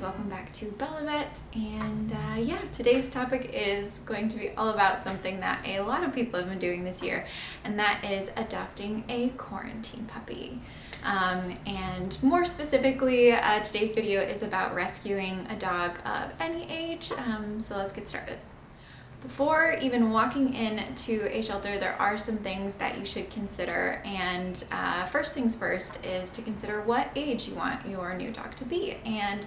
welcome back to BellaVet, and yeah, today's topic is going to be all about something that a lot of people have been doing this year, and that is adopting a quarantine puppy. And more specifically, today's video is about rescuing a dog of any age, so let's get started. Before even walking into a shelter, there are some things that you should consider, and first things first is to consider what age you want your new dog to be. And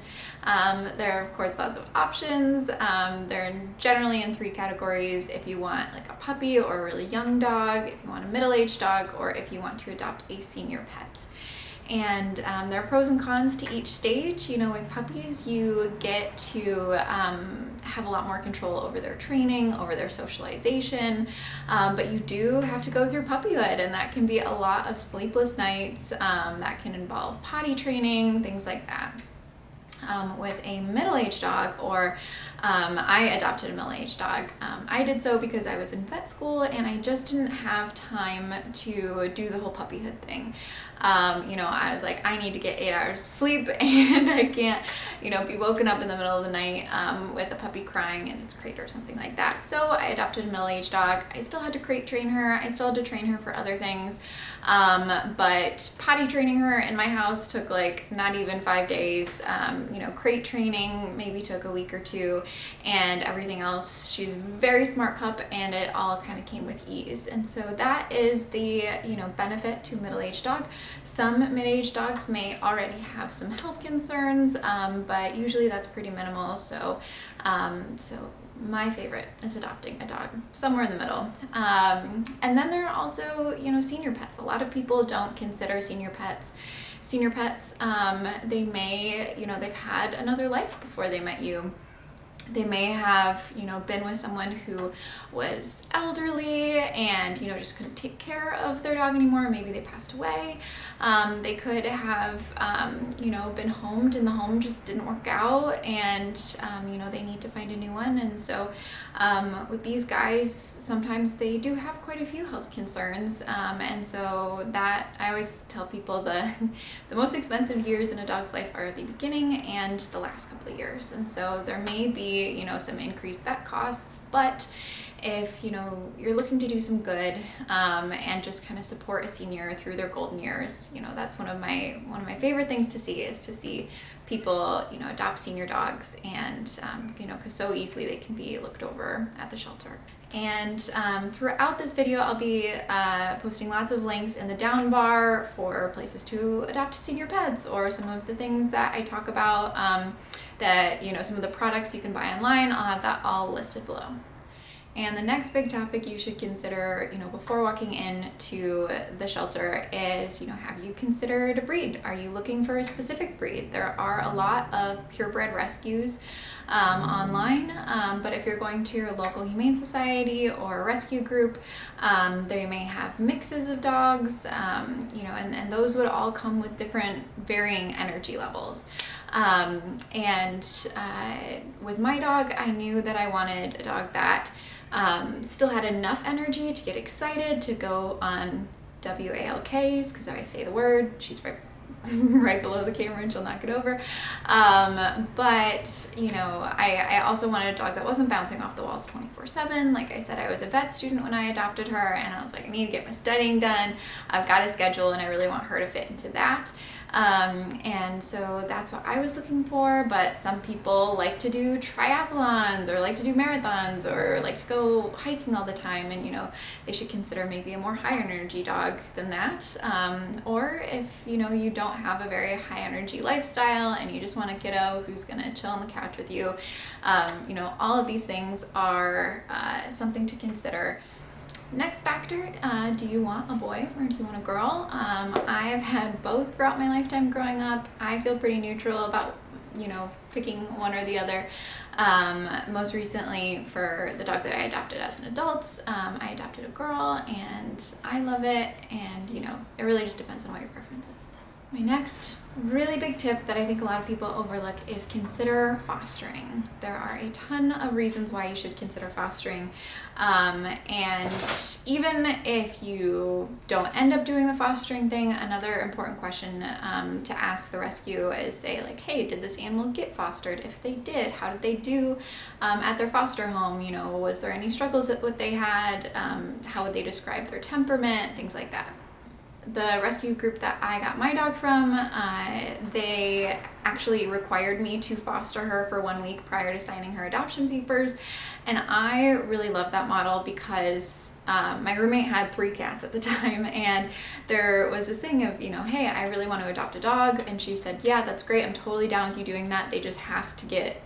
there are of course lots of options. They're generally in 3 categories: if you want like a puppy or a really young dog, if you want a middle-aged dog, or if you want to adopt a senior pet. And there are pros and cons to each stage. You know, with puppies, you get to have a lot more control over their training, over their socialization, but you do have to go through puppyhood, and that can be a lot of sleepless nights. That can involve potty training, things like that. With a middle-aged dog, or I adopted a middle-aged dog. I did so because I was in vet school and I just didn't have time to do the whole puppyhood thing. You know, I was like, I need to get 8 hours sleep, and I can't, you know, be woken up in the middle of the night with a puppy crying in its crate or something like that. So I adopted a middle-aged dog. I still had to crate train her. I still had to train her for other things. But potty training her in my house took like not even 5 days. You know, crate training maybe took a week or 2, and everything else, she's a very smart pup, and it all kind of came with ease. And so that is the, you know, benefit to middle-aged dog. Some mid-aged dogs may already have some health concerns, but usually that's pretty minimal. So, my favorite is adopting a dog somewhere in the middle. And then there are also, you know, senior pets. A lot of people don't consider senior pets. Senior pets, they may, you know, they've had another life before they met you. They may have, you know, been with someone who was elderly and, you know, just couldn't take care of their dog anymore. Maybe they passed away. They could have, you know, been homed and the home just didn't work out, and, you know, they need to find a new one. And so with these guys, sometimes they do have quite a few health concerns. And so that, I always tell people the most expensive years in a dog's life are the beginning and the last couple of years. And so there may be, you know, some increased vet costs, but if, you know, you're looking to do some good and just kind of support a senior through their golden years, you know, that's one of my favorite things to see, is to see people, you know, adopt senior dogs, and you know, because so easily they can be looked over at the shelter. And throughout this video, I'll be posting lots of links in the down bar for places to adopt senior pets, or some of the things that I talk about, that, you know, some of the products you can buy online. I'll have that all listed below. And the next big topic you should consider, you know, before walking into the shelter is, you know, have you considered a breed? Are you looking for a specific breed? There are a lot of purebred rescues online, but if you're going to your local humane society or a rescue group, they may have mixes of dogs, you know, and those would all come with different varying energy levels. With my dog, I knew that I wanted a dog that still had enough energy to get excited to go on WALKs, because if I say the word, she's right below the camera and she'll knock it over. But, you know, I also wanted a dog that wasn't bouncing off the walls 24/7. Like I said, I was a vet student when I adopted her, and I was like, I need to get my studying done. I've got a schedule, and I really want her to fit into that. And so that's what I was looking for. But some people like to do triathlons, or like to do marathons, or like to go hiking all the time, and, you know, they should consider maybe a more high energy dog than that. Or if, you know, you don't have a very high energy lifestyle and you just want a kiddo who's gonna chill on the couch with you, you know, all of these things are something to consider. Next factor, do you want a boy or do you want a girl? I have had both throughout my lifetime growing up. I feel pretty neutral about, you know, picking one or the other. Most recently, for the dog that I adopted as an adult, I adopted a girl, and I love it, and, you know, it really just depends on what your preference is. My next really big tip that I think a lot of people overlook is consider fostering. There are a ton of reasons why you should consider fostering. And even if you don't end up doing the fostering thing, another important question to ask the rescue is say like, hey, did this animal get fostered? If they did, how did they do at their foster home? You know, was there any struggles that what they had? How would they describe their temperament? Things like that. The rescue group that I got my dog from, they actually required me to foster her for 1 week prior to signing her adoption papers. And I really love that model because my roommate had 3 cats at the time, and there was this thing of, you know, hey, I really want to adopt a dog. And she said, yeah, that's great. I'm totally down with you doing that. They just have to get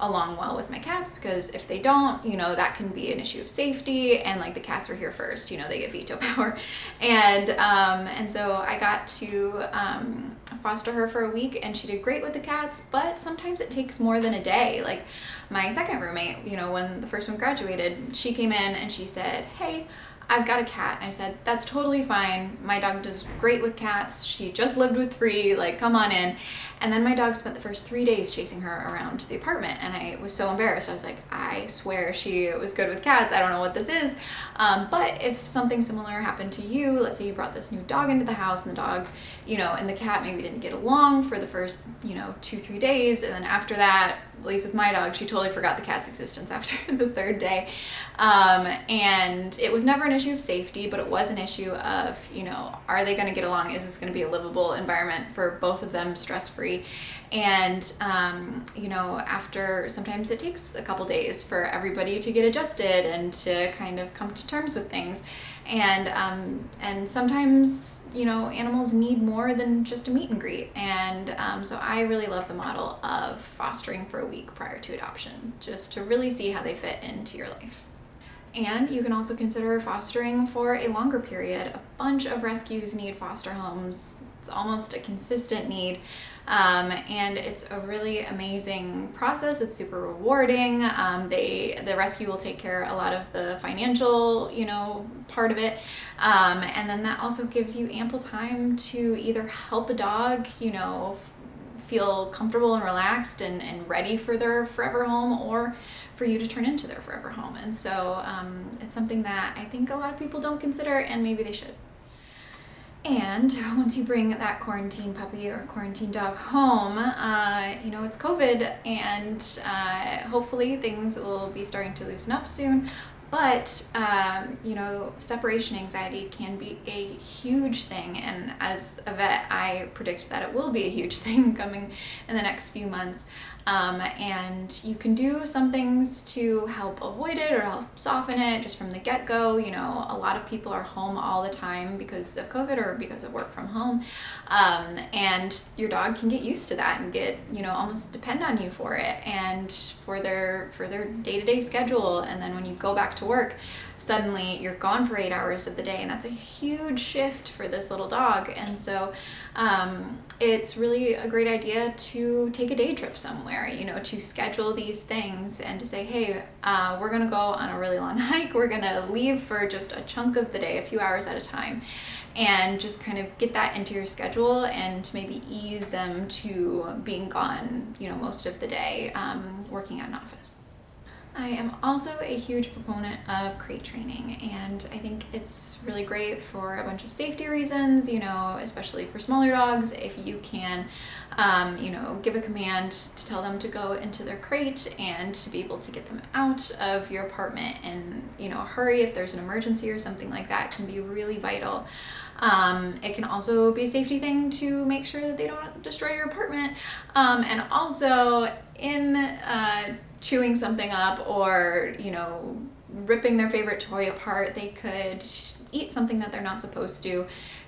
along well with my cats, because if they don't, you know, that can be an issue of safety, and like the cats were here first, you know, they get veto power. And so I got to foster her for a week, and she did great with the cats, but sometimes it takes more than a day. Like my second roommate, you know, when the first one graduated, she came in and she said, hey, I've got a cat. And I said, that's totally fine. My dog does great with cats. She just lived with 3, like, come on in. And then my dog spent the first 3 days chasing her around the apartment, and I was so embarrassed. I was like, I swear she was good with cats. I don't know what this is. But if something similar happened to you, let's say you brought this new dog into the house, and the dog, you know, and the cat maybe didn't get along for the first, you know, 2-3 days, and then after that, at least with my dog, she totally forgot the cat's existence after the 3rd day. And it was never an issue of safety, but it was an issue of, you know, are they going to get along? Is this going to be a livable environment for both of them, stress-free? And, you know, after, sometimes it takes a couple days for everybody to get adjusted and to kind of come to terms with things. And sometimes, you know, animals need more than just a meet and greet. And so I really love the model of fostering for a week prior to adoption, just to really see how they fit into your life. And you can also consider fostering for a longer period. A bunch of rescues need foster homes. It's almost a consistent need. And it's a really amazing process. It's super rewarding. The rescue will take care of a lot of the financial, you know, part of it. And then that also gives you ample time to either help a dog, you know, feel comfortable and relaxed and ready for their forever home, or for you to turn into their forever home. And so it's something that I think a lot of people don't consider, and maybe they should. And once you bring that quarantine puppy or quarantine dog home, you know, it's COVID, and hopefully things will be starting to loosen up soon. But, you know, separation anxiety can be a huge thing. And as a vet, I predict that it will be a huge thing coming in the next few months. And you can do some things to help avoid it or help soften it just from the get-go. You know, a lot of people are home all the time because of COVID or because of work from home. And your dog can get used to that and get, you know, almost depend on you for it and for their day-to-day schedule. And then when you go back to work, suddenly you're gone for 8 hours of the day, and that's a huge shift for this little dog. And so it's really a great idea to take a day trip somewhere, you know, to schedule these things and to say, hey, we're gonna go on a really long hike, we're gonna leave for just a chunk of the day, a few hours at a time, and just kind of get that into your schedule and maybe ease them to being gone, you know, most of the day, working at an office. I am also a huge proponent of crate training, and I think it's really great for a bunch of safety reasons, you know, especially for smaller dogs. If you can, you know, give a command to tell them to go into their crate and to be able to get them out of your apartment and, you know, hurry if there's an emergency or something like that can be really vital. It can also be a safety thing to make sure that they don't destroy your apartment. And also in chewing something up or, you know, ripping their favorite toy apart, they could eat something that they're not supposed to.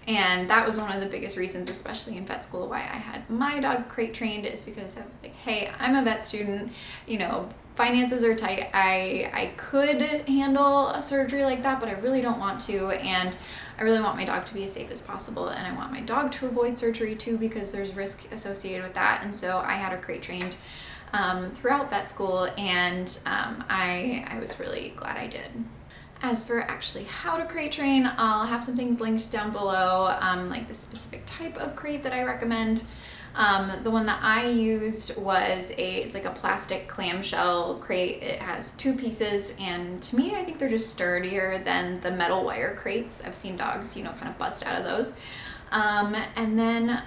And that was one of the biggest reasons, especially in vet school, why I had my dog crate trained, is because I was like, hey, I'm a vet student, you know, finances are tight. I could handle a surgery like that, but I really don't want to. And I really want my dog to be as safe as possible. And I want my dog to avoid surgery too, because there's risk associated with that. And so I had her crate trained throughout vet school, and I was really glad I did. As for actually how to crate train, I'll have some things linked down below, like the specific type of crate that I recommend. The one that I used was it's like a plastic clamshell crate. It has 2 pieces, and to me, I think they're just sturdier than the metal wire crates. I've seen dogs, kind of bust out of those. And then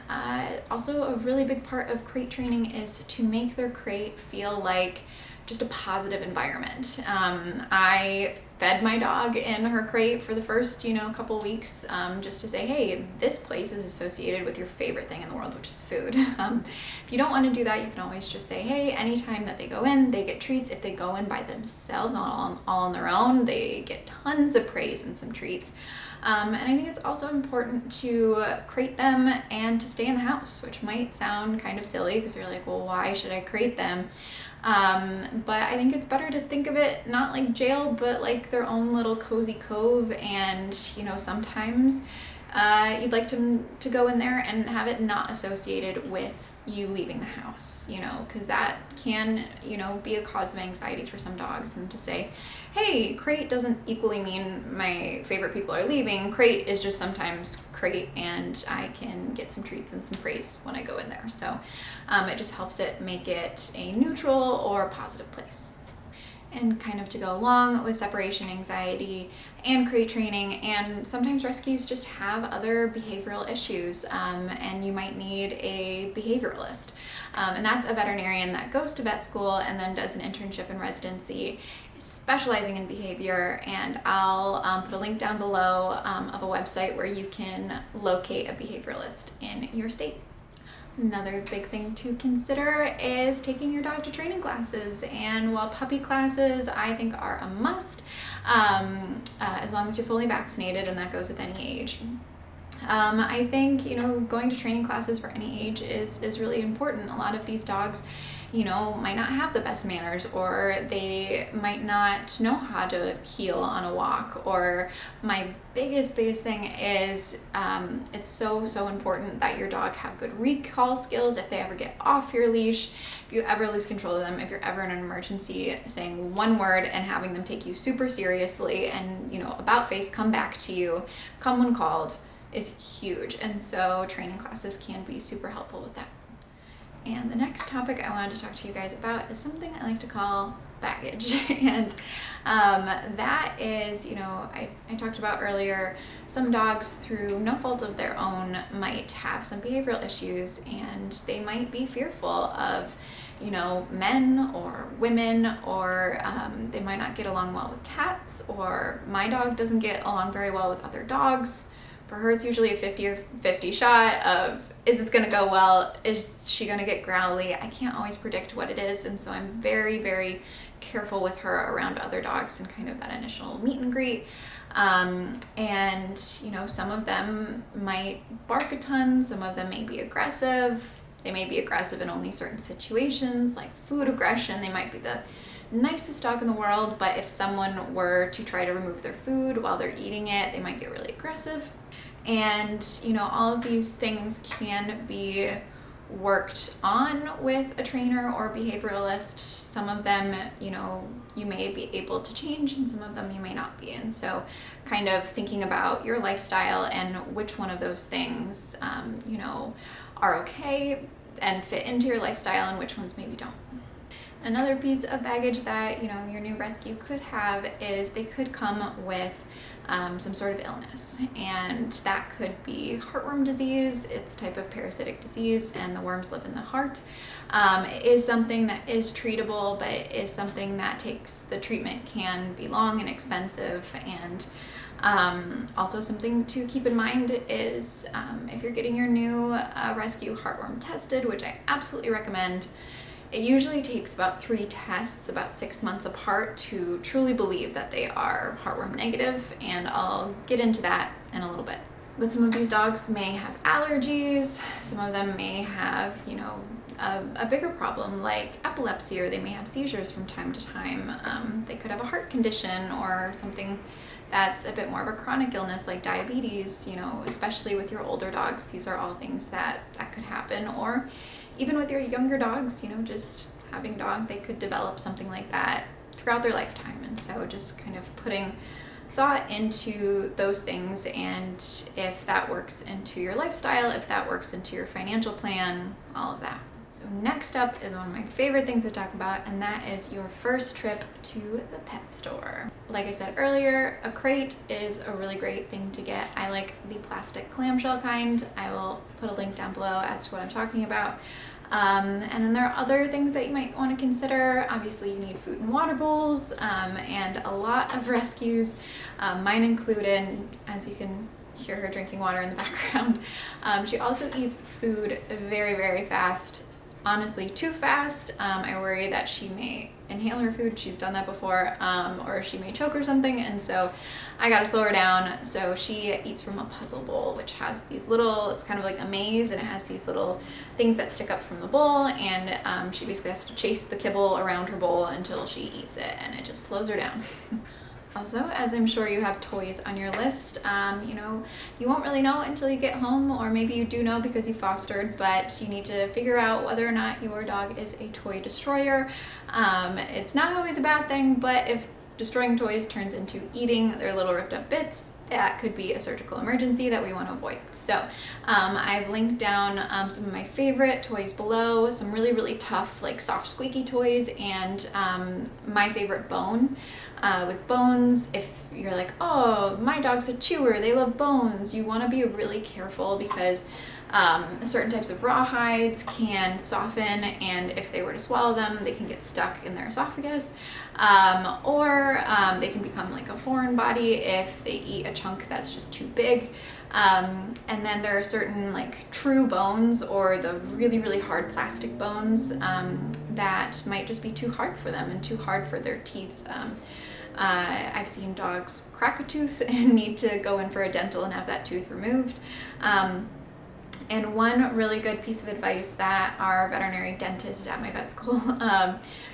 also a really big part of crate training is to make their crate feel like just a positive environment. I fed my dog in her crate for the first, couple weeks, just to say, hey, this place is associated with your favorite thing in the world, which is food. If you don't want to do that, you can always just say, hey, anytime that they go in, they get treats. If they go in by themselves, all on their own, they get tons of praise and some treats. And I think it's also important to crate them and to stay in the house, which might sound kind of silly because you're like, well, why should I crate them? But I think it's better to think of it not like jail, but like their own little cozy cove. And, sometimes you'd like to go in there and have it not associated with you leaving the house, because that can, be a cause of anxiety for some dogs. And to say, hey, crate doesn't equally mean my favorite people are leaving. Crate is just sometimes crate, and I can get some treats and some praise when I go in there. So it just helps it make it a neutral or positive place. And kind of to go along with separation anxiety and crate training, and sometimes rescues just have other behavioral issues, and you might need a behavioralist. And that's a veterinarian that goes to vet school and then does an internship and residency specializing in behavior. And I'll put a link down below of a website where you can locate a behavioralist in your state. Another big thing to consider is taking your dog to training classes. And while puppy classes I think are a must, as long as you're fully vaccinated, and that goes with any age. I think, going to training classes for any age is really important. A lot of these dogs, might not have the best manners, or they might not know how to heel on a walk. Or my biggest thing is it's so important that your dog have good recall skills if they ever get off your leash, if you ever lose control of them, if you're ever in an emergency, saying one word and having them take you super seriously and, about face come back to you, come when called, is huge. And so training classes can be super helpful with that. And the next topic I wanted to talk to you guys about is something I like to call baggage. And that is, I talked about earlier, some dogs through no fault of their own might have some behavioral issues, and they might be fearful of men or women, or they might not get along well with cats, or my dog doesn't get along very well with other dogs. For her, it's usually a 50-50 shot of, is this going to go well? Is she going to get growly? I can't always predict what it is, and so I'm very careful with her around other dogs and kind of that initial meet and greet. And, some of them might bark a ton, some of them may be aggressive. They may be aggressive in only certain situations, like food aggression. They might be the nicest dog in the world, but if someone were to try to remove their food while they're eating it, they might get really aggressive. And, all of these things can be worked on with a trainer or behavioralist. Some of them, you may be able to change, and some of them you may not be. And so kind of thinking about your lifestyle and which one of those things, are okay and fit into your lifestyle, and which ones maybe don't. Another piece of baggage that, your new rescue could have is they could come with some sort of illness, and that could be heartworm disease. It's a type of parasitic disease, and the worms live in the heart. It is something that is treatable, but it is something that the treatment can be long and expensive. And also something to keep in mind is if you're getting your new rescue heartworm tested, which I absolutely recommend, it usually takes about 3 tests, about 6 months apart, to truly believe that they are heartworm negative, and I'll get into that in a little bit. But some of these dogs may have allergies, some of them may have, a bigger problem like epilepsy, or they may have seizures from time to time. They could have a heart condition or something that's a bit more of a chronic illness like diabetes, especially with your older dogs. These are all things that could happen. Or even with your younger dogs, just having a dog, they could develop something like that throughout their lifetime. And so just kind of putting thought into those things, and if that works into your lifestyle, if that works into your financial plan, all of that. So next up is one of my favorite things to talk about, and that is your first trip to the pet store. Like I said earlier, a crate is a really great thing to get. I like the plastic clamshell kind. I will put a link down below as to what I'm talking about. And then there are other things that you might want to consider. Obviously, you need food and water bowls, and a lot of rescues, mine included, as you can hear her drinking water in the background. She also eats food very, very fast. Honestly, too fast. I worry that she may inhale her food. She's done that before, or she may choke or something, and so I gotta slow her down. So she eats from a puzzle bowl, which has these little, it's kind of like a maze, and it has these little things that stick up from the bowl, and she basically has to chase the kibble around her bowl until she eats it, and it just slows her down. Also, as I'm sure you have toys on your list, you know, you won't really know until you get home, or maybe you do know because you fostered, but you need to figure out whether or not your dog is a toy destroyer. It's not always a bad thing, but if destroying toys turns into eating their little ripped up bits, that could be a surgical emergency that we want to avoid. So I've linked down some of my favorite toys below, some really, really tough, like soft squeaky toys, and my favorite bone. With bones, if you're like, oh, my dog's a chewer, they love bones, you want to be really careful because certain types of rawhides can soften, and if they were to swallow them, they can get stuck in their esophagus, or they can become like a foreign body if they eat a chunk that's just too big. And then there are certain like true bones, or the really, really hard plastic bones that might just be too hard for them and too hard for their teeth. I've seen dogs crack a tooth and need to go in for a dental and have that tooth removed. And one really good piece of advice that our veterinary dentist at my vet school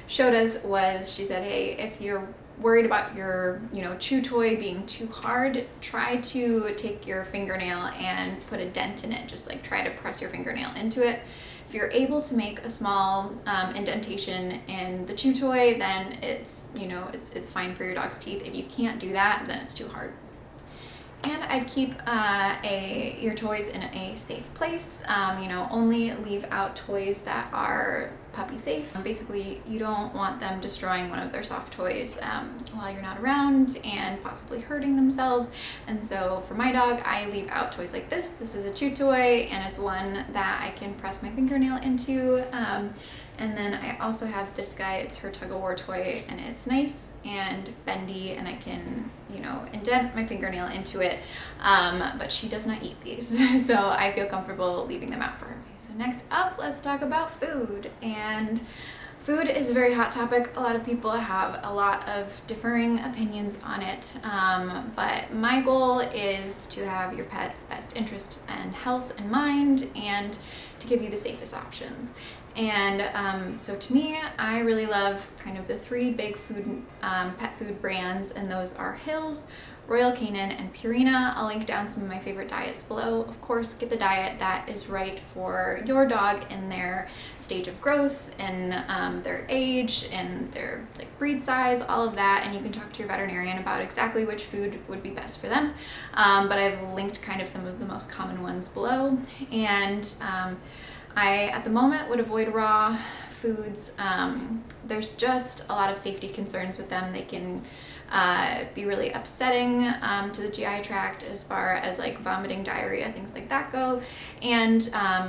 showed us was, she said, hey, if you're worried about your, you know, chew toy being too hard, try to take your fingernail and put a dent in it. Just like try to press your fingernail into it. If you're able to make a small indentation in the chew toy, then it's, you know, it's fine for your dog's teeth. If you can't do that, then it's too hard. And I'd keep your toys in a safe place. You know, only leave out toys that are puppy safe. Basically, you don't want them destroying one of their soft toys while you're not around and possibly hurting themselves. And so for my dog, I leave out toys like this. This is a chew toy, and it's one that I can press my fingernail into. And then I also have this guy, it's her tug-of-war toy, and it's nice and bendy, and I can, you know, indent my fingernail into it, but she does not eat these, so I feel comfortable leaving them out for her. So next up, let's talk about food. And food is a very hot topic. A lot of people have a lot of differing opinions on it, but my goal is to have your pet's best interest and health in mind, and to give you the safest options. And so to me, I really love kind of the three big food, pet food brands, and those are Hills, Royal Canin, and Purina. I'll link down some of my favorite diets below. Of course, get the diet that is right for your dog in their stage of growth, in their age, and their like breed size, all of that. And you can talk to your veterinarian about exactly which food would be best for them. But I've linked kind of some of the most common ones below. And I, at the moment, would avoid raw foods. There's just a lot of safety concerns with them. They can be really upsetting to the GI tract as far as like vomiting, diarrhea, things like that go. And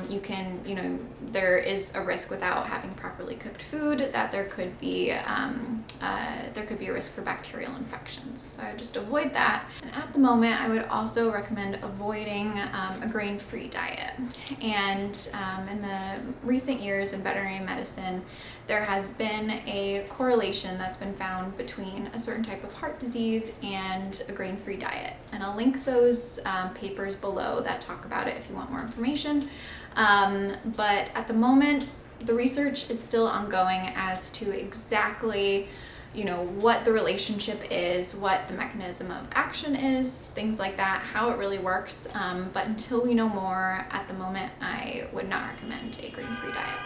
you can, you know, there is a risk without having properly cooked food that there could be a risk for bacterial infections. So I would just avoid that. And at the moment, I would also recommend avoiding a grain-free diet. And in the recent years in veterinary medicine, there has been a correlation that's been found between a certain type of heart disease and a grain-free diet. And I'll link those papers below that talk about it if you want more information. But at the moment, the research is still ongoing as to exactly, you know, what the relationship is, what the mechanism of action is, things like that, how it really works. But until we know more, at the moment, I would not recommend a grain-free diet.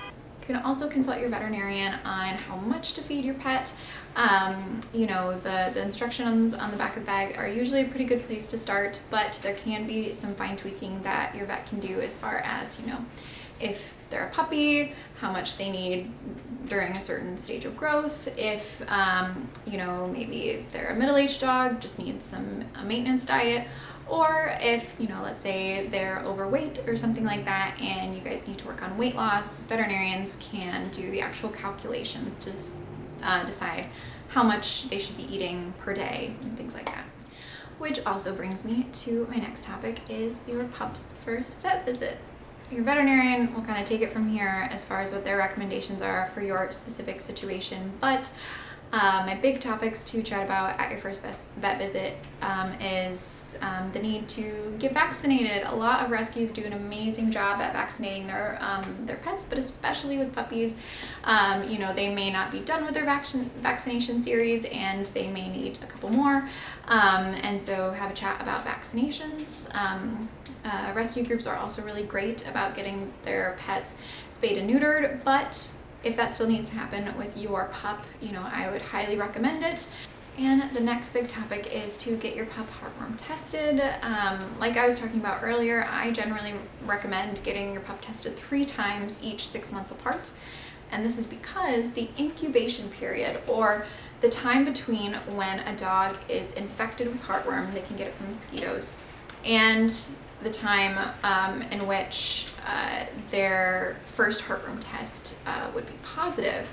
You can also consult your veterinarian on how much to feed your pet. You know, the instructions on the back of the bag are usually a pretty good place to start, but there can be some fine tweaking that your vet can do as far as, you know, if they're a puppy, how much they need during a certain stage of growth. If, you know, maybe they're a middle-aged dog, just needs a maintenance diet. Or if, you know, let's say they're overweight or something like that and you guys need to work on weight loss, veterinarians can do the actual calculations to decide how much they should be eating per day and things like that. Which also brings me to my next topic, is your pup's first vet visit. Your veterinarian will kind of take it from here as far as what their recommendations are for your specific situation, but my big topics to chat about at your first vet visit is the need to get vaccinated. A lot of rescues do an amazing job at vaccinating their pets, but especially with puppies. You know, they may not be done with their vaccination series and they may need a couple more. And so have a chat about vaccinations. Rescue groups are also really great about getting their pets spayed and neutered, but if that still needs to happen with your pup, you know, I would highly recommend it. And the next big topic is to get your pup heartworm tested. Like I was talking about earlier, I generally recommend getting your pup tested 3 times each 6 months apart. And this is because the incubation period, or the time between when a dog is infected with heartworm, they can get it from mosquitoes, and the time in which their first heartworm test would be positive,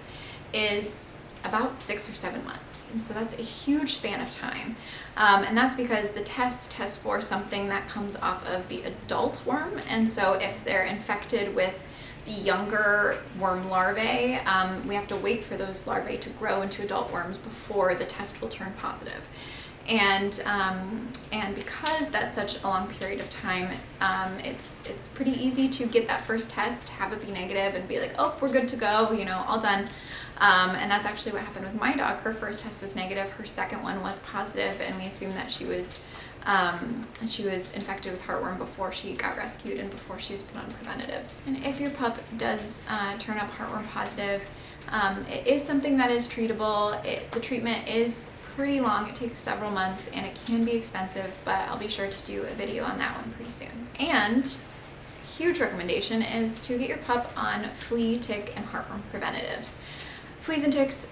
is about 6 or 7 months. And so that's a huge span of time. And that's because the test tests for something that comes off of the adult worm. And so if they're infected with the younger worm larvae, we have to wait for those larvae to grow into adult worms before the test will turn positive. And because that's such a long period of time, it's pretty easy to get that first test, have it be negative, and be like, oh, we're good to go, you know, all done. And that's actually what happened with my dog. Her first test was negative, her second one was positive, and we assumed that she was infected with heartworm before she got rescued and before she was put on preventatives. And if your pup does turn up heartworm positive, it is something that is treatable. The treatment is pretty long. It takes several months and it can be expensive, but I'll be sure to do a video on that one pretty soon. And huge recommendation is to get your pup on flea, tick, and heartworm preventatives. Fleas and ticks,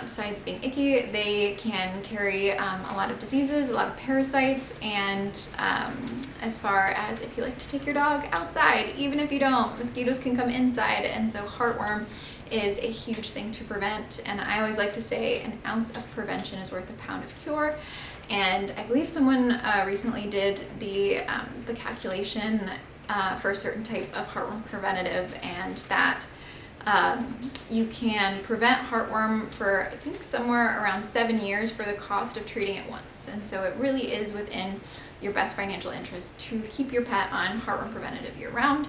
besides being icky, they can carry a lot of diseases, a lot of parasites, and as far as if you like to take your dog outside, even if you don't, mosquitoes can come inside, and so heartworm is a huge thing to prevent. And I always like to say an ounce of prevention is worth a pound of cure. And I believe someone recently did the calculation for a certain type of heartworm preventative, and that you can prevent heartworm for, I think, somewhere around 7 years for the cost of treating it once. And so it really is within your best financial interest to keep your pet on heartworm preventative year round,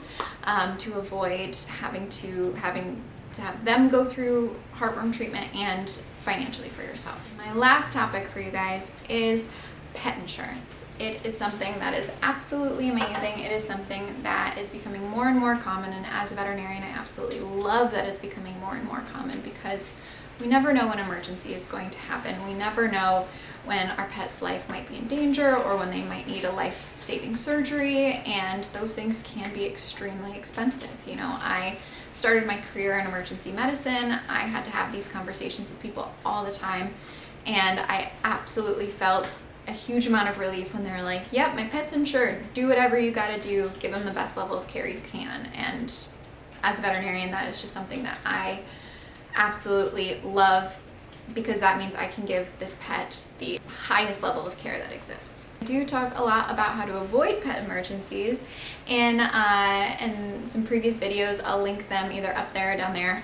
to avoid having to have them go through heartworm treatment, and financially for yourself. My last topic for you guys is pet insurance. It is something that is absolutely amazing. It is something that is becoming more and more common, and as a veterinarian, I absolutely love that it's becoming more and more common, because we never know when an emergency is going to happen. We never know when our pet's life might be in danger or when they might need a life-saving surgery, and those things can be extremely expensive. You know, I started my career in emergency medicine. I had to have these conversations with people all the time, and I absolutely felt a huge amount of relief when they were like, yep, my pet's insured, do whatever you gotta do, give them the best level of care you can. And as a veterinarian, that is just something that I absolutely love, because that means I can give this pet the highest level of care that exists. I do talk a lot about how to avoid pet emergencies in some previous videos. I'll link them either up there or down there.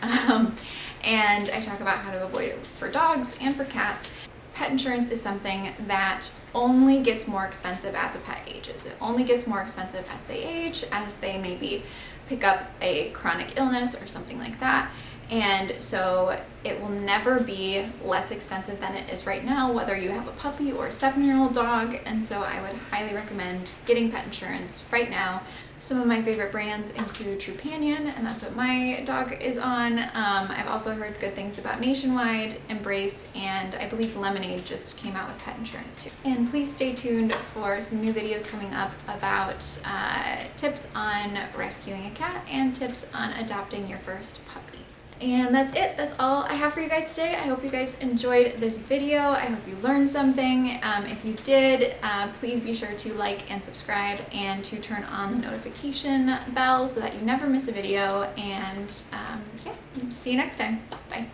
And I talk about how to avoid it for dogs and for cats. Pet insurance is something that only gets more expensive as a pet ages. It only gets more expensive as they age, as they maybe pick up a chronic illness or something like that. And so it will never be less expensive than it is right now, whether you have a puppy or a 7-year-old dog. And so I would highly recommend getting pet insurance right now. Some of my favorite brands include Trupanion, and that's what my dog is on. I've also heard good things about Nationwide, Embrace, and I believe Lemonade just came out with pet insurance too. And please stay tuned for some new videos coming up about tips on rescuing a cat and tips on adopting your first puppy. And that's it. That's all I have for you guys today. I hope you guys enjoyed this video. I hope you learned something. If you did, please be sure to like and subscribe and to turn on the notification bell so that you never miss a video. And yeah, see you next time. Bye.